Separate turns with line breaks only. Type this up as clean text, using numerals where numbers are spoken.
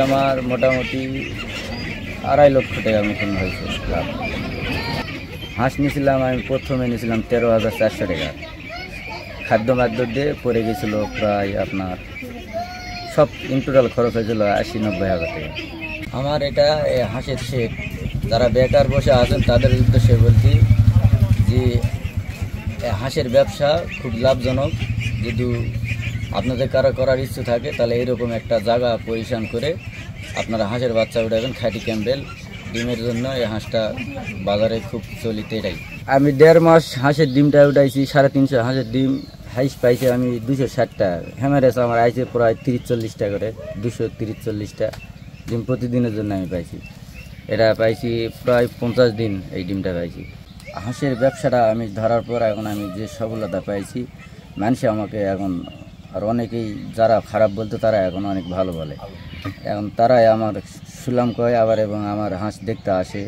আমার মোটামুটি 2.5 লক্ষ টাকার মতন হয়েছে লাভ। হাঁস নিয়েছিলাম আমি, প্রথমে নিয়েছিলাম 13,400 টাকা। খাদ্য মাদ্য দিয়ে পড়ে গেছিল প্রায় আপনার সব ইন টোটাল খরচ হয়েছিল 80-90 হাজার টাকা। আমার এটা হাঁসের শেড, যারা বেকার বসে আছেন তাদের উদ্দেশ্যে বলছি যে হাঁসের ব্যবসা খুব লাভজনক। যদি আপনাদের কারো করার ইচ্ছে থাকে তাহলে এরকম একটা জায়গা পজিশন করে আপনারা হাঁসের বাচ্চা উঠাবেন। খাঁটি ক্যাম্বেল ডিমের জন্য এই হাঁসটা বাজারে খুব চলিত। এটাই আমি 1.5 মাস হাঁসের ডিমটা উঠাইছি, 350 হাঁসের ডিম হাইস পাইছি আমি 260 টাকা। হ্যামারেজ আমার আইছে প্রায় 30-40 টাকা করে, 230-40টা ডিম প্রতিদিনের জন্য আমি পাইছি। এটা পাইছি প্রায় 50 দিন এই ডিমটা পাইছি। হাঁসের ব্যবসাটা আমি ধরার পর এখন আমি যে সফলতা পাইছি, মানুষ আমাকে এখন আর অনেকেই যারা খারাপ বলতো তারা এখন অনেক ভালো বলে। এখন তারাই আমার সুনাম কয় আবার এবং আমার হাঁস দেখতে আসে।